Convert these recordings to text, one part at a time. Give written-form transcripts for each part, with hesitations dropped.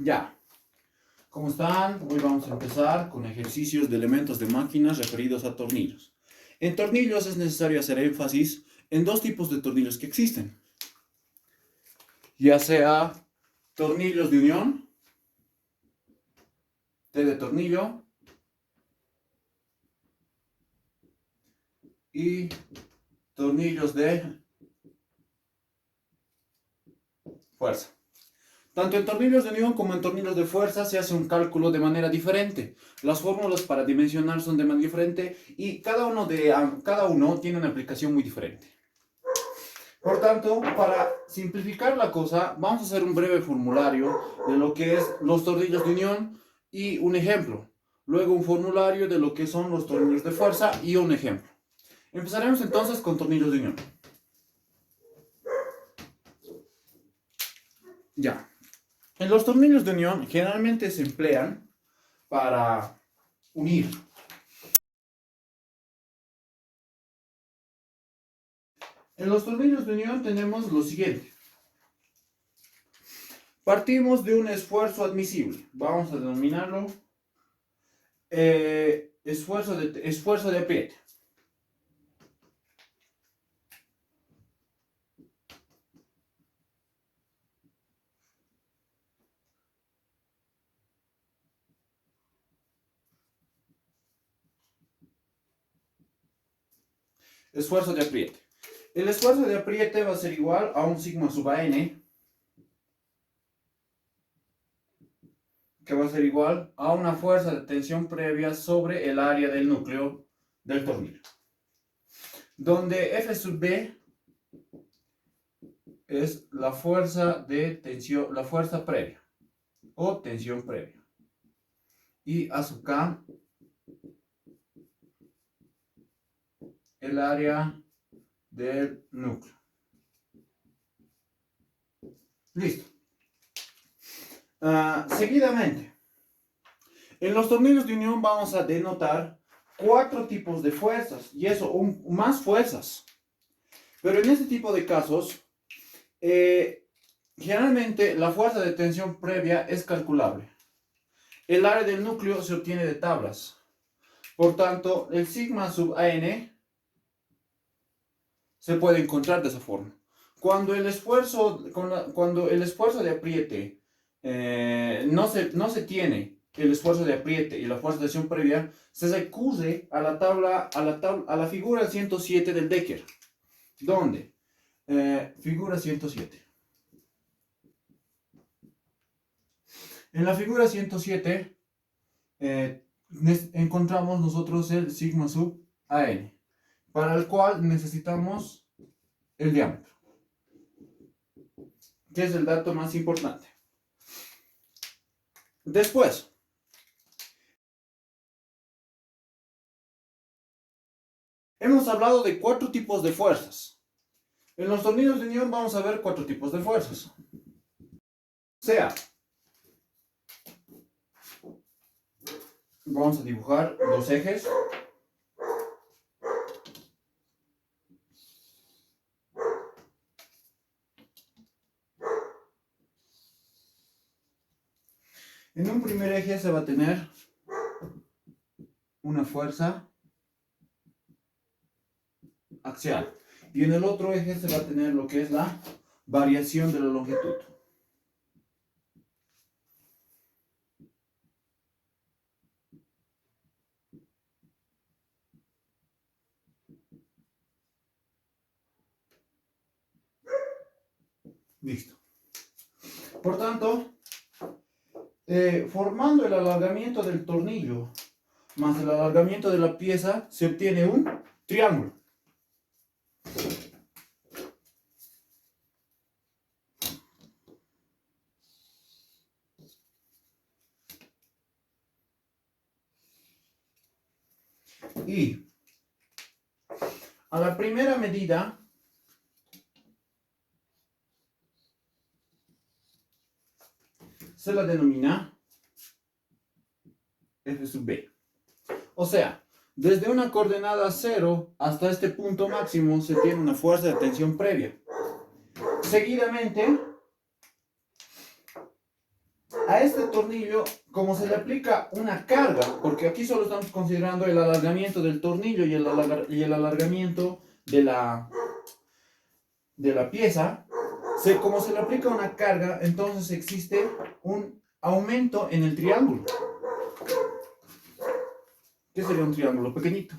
Ya, ¿cómo están? Hoy vamos a empezar con ejercicios de elementos de máquinas referidos a tornillos. En tornillos es necesario hacer énfasis en dos tipos de tornillos que existen, ya sea tornillos de unión, T de tornillo, y tornillos de fuerza. Tanto en tornillos de unión como en tornillos de fuerza se hace un cálculo de manera diferente. Las fórmulas para dimensionar son de manera diferente y cada uno tiene una aplicación muy diferente. Por tanto, para simplificar la cosa, vamos a hacer un breve formulario de lo que es los tornillos de unión y un ejemplo. Luego un formulario de lo que son los tornillos de fuerza y un ejemplo. Empezaremos entonces con tornillos de unión. Ya. En los tornillos de unión generalmente se emplean para unir. En los tornillos de unión tenemos lo siguiente. Partimos de un esfuerzo admisible. Vamos a denominarlo esfuerzo de apriete. Esfuerzo de apriete. El esfuerzo de apriete va a ser igual a un sigma sub an, que va a ser igual a una fuerza de tensión previa sobre el área del núcleo del tornillo, donde F sub B es la fuerza de tensión, la fuerza previa o tensión previa, y A sub K el área del núcleo. Listo. Seguidamente, en los tornillos de unión vamos a denotar 4 tipos de fuerzas, y eso, más fuerzas. Pero en este tipo de casos, generalmente la fuerza de tensión previa es calculable. El área del núcleo se obtiene de tablas. Por tanto, el sigma sub an se puede encontrar de esa forma. Cuando el esfuerzo de apriete no se tiene el esfuerzo de apriete y la fuerza de tensión previa, se recurre a la figura 107 del Decker. ¿Dónde? Figura 107. En la figura 107 encontramos nosotros el sigma sub an, para el cual necesitamos el diámetro, que es el dato más importante. Después, hemos hablado de 4 tipos de fuerzas. En los tornillos de unión vamos a ver 4 tipos de fuerzas. O sea, vamos a dibujar dos ejes. En un primer eje se va a tener una fuerza axial. Y en el otro eje se va a tener lo que es la variación de la longitud. Listo. Por tanto, formando el alargamiento del tornillo más el alargamiento de la pieza, se obtiene un triángulo. Y a la primera medida se la denomina F sub B. O sea, desde una coordenada 0 hasta este punto máximo se tiene una fuerza de tensión previa. Seguidamente, A este tornillo, como se le aplica una carga, porque aquí solo estamos considerando el alargamiento del tornillo y el alargamiento de la pieza, como se le aplica una carga, entonces existe un aumento en el triángulo. ¿Qué sería un triángulo pequeñito?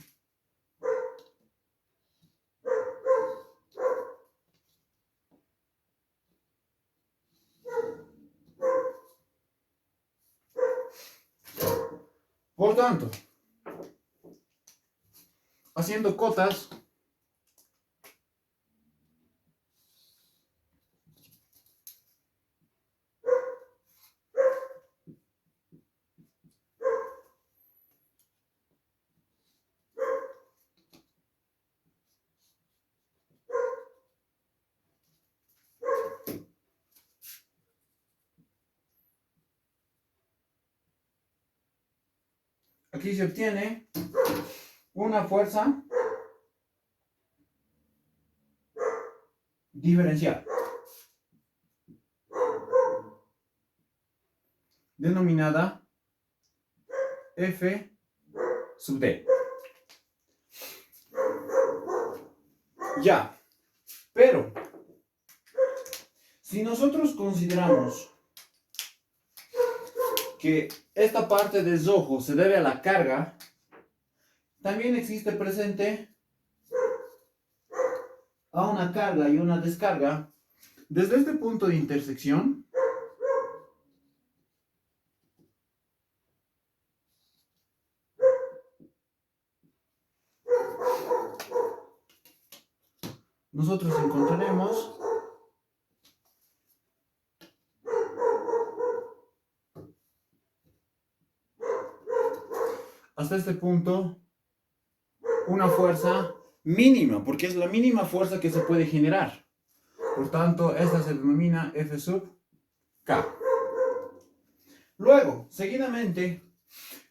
Por tanto, haciendo cotas, aquí se obtiene una fuerza diferencial, denominada F sub D. Ya, pero si nosotros consideramos que esta parte del ojo se debe a la carga, también existe presente a una carga y una descarga. Desde este punto de intersección, nosotros encontraremos hasta este punto una fuerza mínima, porque es la mínima fuerza que se puede generar. Por tanto, esta se denomina F sub K. Luego, seguidamente,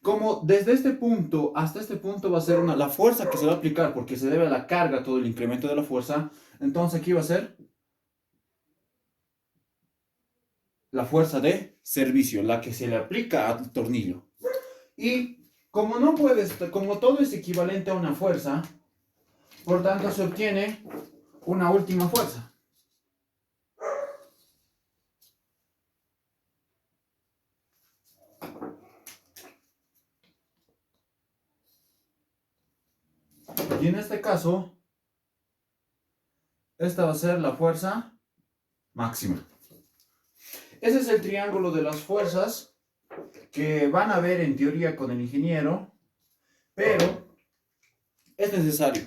como desde este punto hasta este punto va a ser la fuerza que se va a aplicar, porque se debe a la carga todo el incremento de la fuerza, entonces aquí va a ser la fuerza de servicio, la que se le aplica al tornillo. Y como no puedes, como todo es equivalente a una fuerza, por tanto se obtiene una última fuerza. Y en este caso, esta va a ser la fuerza máxima. Ese es el triángulo de las fuerzas que van a ver en teoría con el ingeniero, pero es necesario.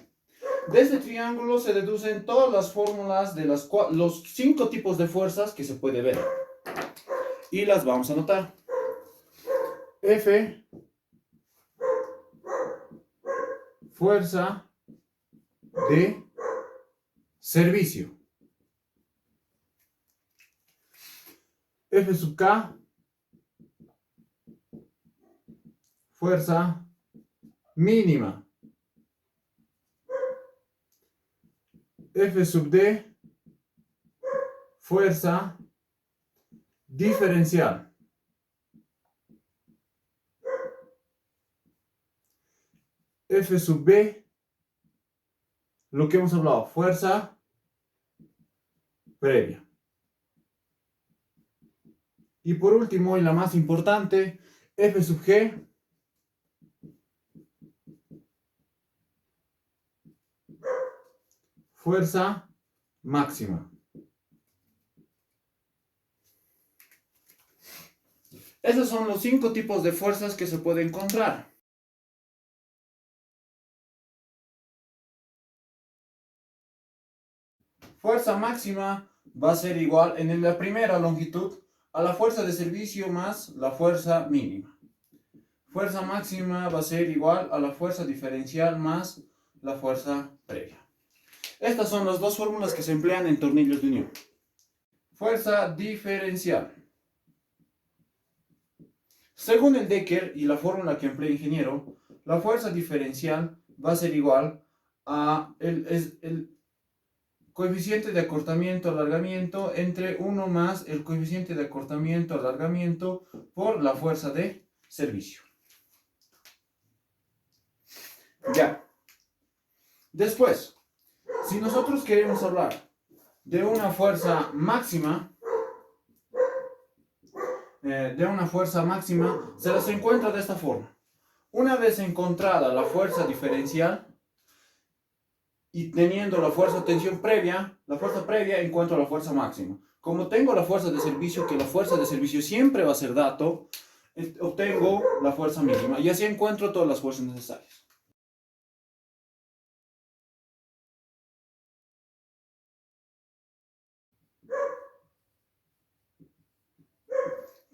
De este triángulo se deducen todas las fórmulas de los 5 tipos de fuerzas que se puede ver. Y las vamos a anotar. F, fuerza de servicio. F sub K, fuerza mínima. F sub D, fuerza diferencial. F sub B, lo que hemos hablado, fuerza previa. Y por último, y la más importante, F sub G, fuerza máxima. Esos son los 5 tipos de fuerzas que se pueden encontrar. Fuerza máxima va a ser igual en la primera longitud a la fuerza de servicio más la fuerza mínima. Fuerza máxima va a ser igual a la fuerza diferencial más la fuerza previa. Estas son las dos fórmulas que se emplean en tornillos de unión. Fuerza diferencial. Según el Decker y la fórmula que emplea el ingeniero, la fuerza diferencial va a ser igual a coeficiente de acortamiento, alargamiento entre 1 más el coeficiente de acortamiento, alargamiento por la fuerza de servicio. Ya. Después, si nosotros queremos hablar de una fuerza máxima, se las encuentra de esta forma. Una vez encontrada la fuerza diferencial y teniendo la fuerza de tensión previa, encuentro la fuerza máxima. Como tengo la fuerza de servicio, que la fuerza de servicio siempre va a ser dato, obtengo la fuerza mínima y así encuentro todas las fuerzas necesarias.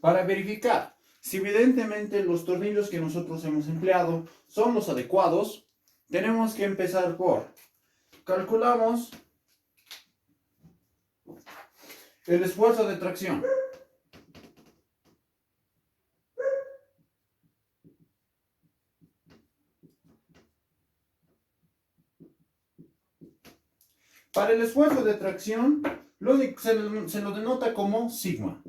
Para verificar si evidentemente los tornillos que nosotros hemos empleado son los adecuados, tenemos que empezar por calculamos el esfuerzo de tracción. Para el esfuerzo de tracción se lo denota como sigma.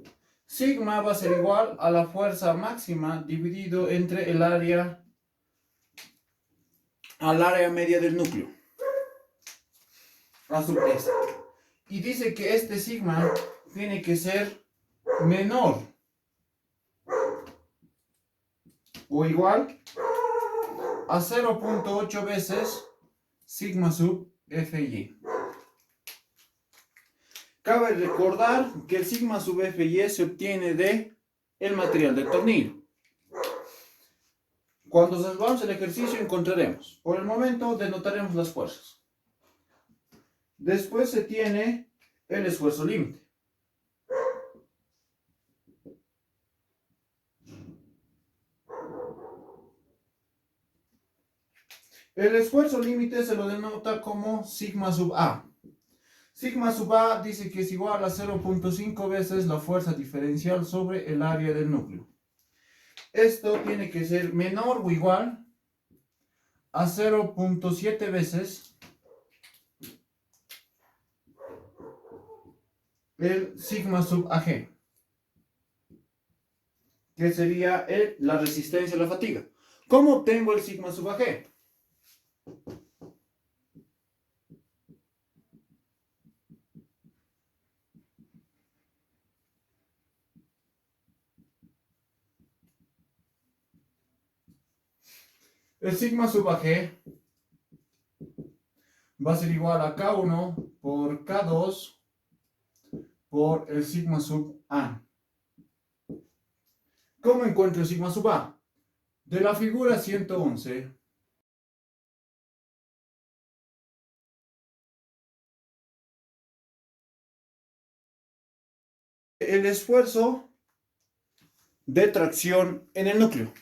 Sigma va a ser igual a la fuerza máxima dividido entre el área media del núcleo. A su vez. Y dice que este sigma tiene que ser menor o igual a 0.8 veces sigma sub Fy. Cabe recordar que el sigma sub Fy se obtiene de el material del tornillo. Cuando resolvamos el ejercicio encontraremos. Por el momento denotaremos las fuerzas. Después se tiene el esfuerzo límite. El esfuerzo límite se lo denota como sigma sub A. Sigma sub A dice que es igual a 0.5 veces la fuerza diferencial sobre el área del núcleo. Esto tiene que ser menor o igual a 0.7 veces el sigma sub AG, que sería la resistencia a la fatiga. ¿Cómo obtengo el sigma sub AG? El sigma sub AG va a ser igual a K1 por K2 por el sigma sub A. ¿Cómo encuentro el sigma sub A? De la figura 111, el esfuerzo de tracción en el núcleo,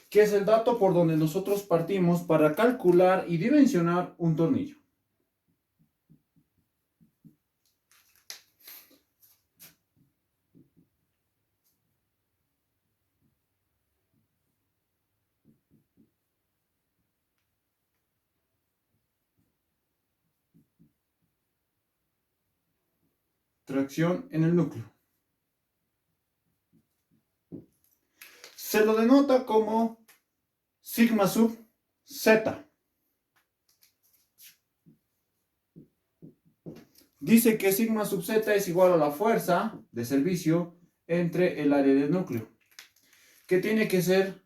que es el dato por donde nosotros partimos para calcular y dimensionar un tornillo. Tracción en el núcleo. Se lo denota como sigma sub Z. Dice que sigma sub Z es igual a la fuerza de servicio entre el área del núcleo, que tiene que ser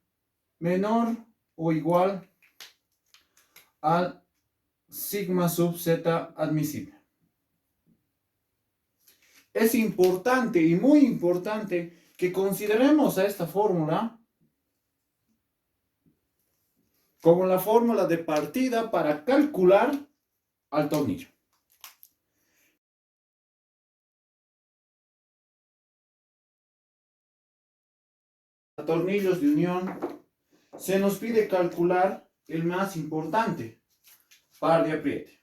menor o igual al sigma sub Z admisible. Es importante y muy importante que consideremos a esta fórmula como la fórmula de partida para calcular al tornillo. Tornillos de unión, se nos pide calcular el más importante, par de apriete.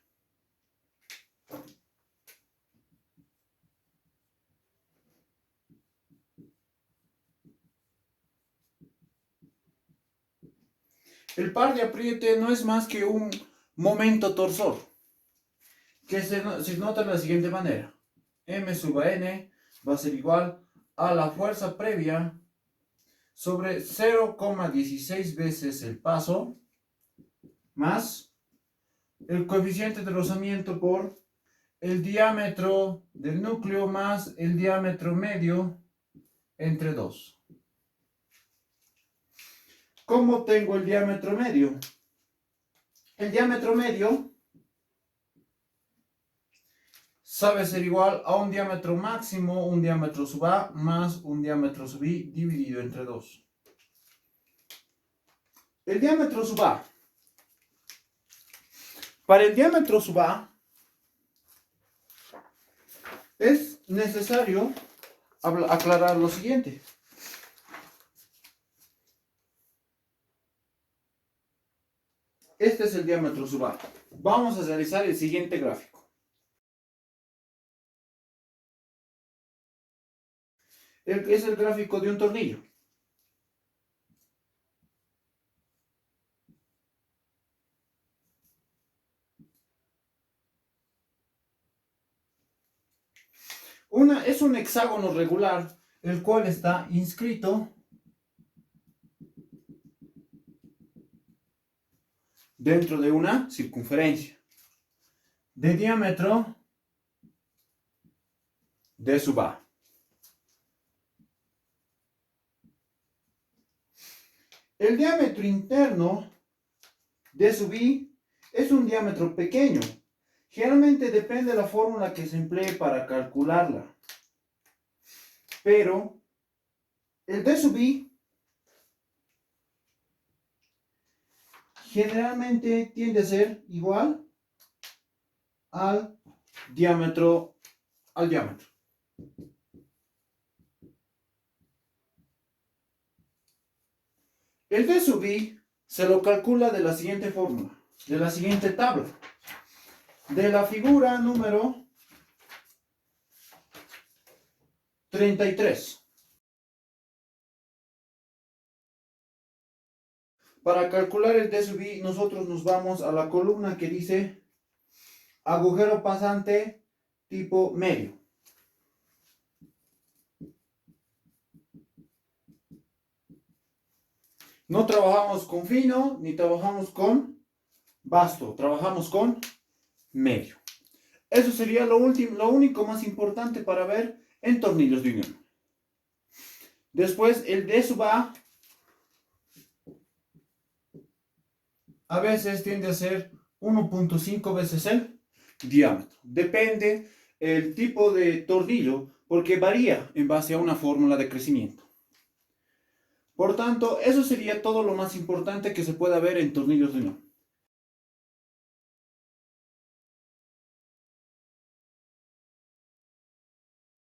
El par de apriete no es más que un momento torsor. que se nota de la siguiente manera. M sub a n va a ser igual a la fuerza previa sobre 0,16 veces el paso más el coeficiente de rozamiento por el diámetro del núcleo más el diámetro medio entre 2. ¿Cómo tengo el diámetro medio? El diámetro medio sabe ser igual a un diámetro máximo, un diámetro sub A, más un diámetro sub I dividido entre 2. El diámetro sub A. Para el diámetro sub A es necesario aclarar lo siguiente. Este es el diámetro sub A. Vamos a realizar el siguiente gráfico. Es el gráfico de un tornillo. Es un hexágono regular, el cual está inscrito dentro de una circunferencia de diámetro D sub A. El diámetro interno D sub I es un diámetro pequeño. Generalmente depende de la fórmula que se emplee para calcularla. Pero el D sub I generalmente tiende a ser igual al diámetro. El D sub I se lo calcula de la siguiente fórmula, de la siguiente tabla. De la figura número 33. Para calcular el D sub I, nosotros nos vamos a la columna que dice agujero pasante tipo medio. No trabajamos con fino ni trabajamos con vasto, trabajamos con medio. Eso sería lo único más importante para ver en tornillos de unión. Después el D sub a veces tiende a ser 1.5 veces el diámetro. Depende el tipo de tornillo porque varía en base a una fórmula de crecimiento. Por tanto, eso sería todo lo más importante que se pueda ver en tornillos de unión.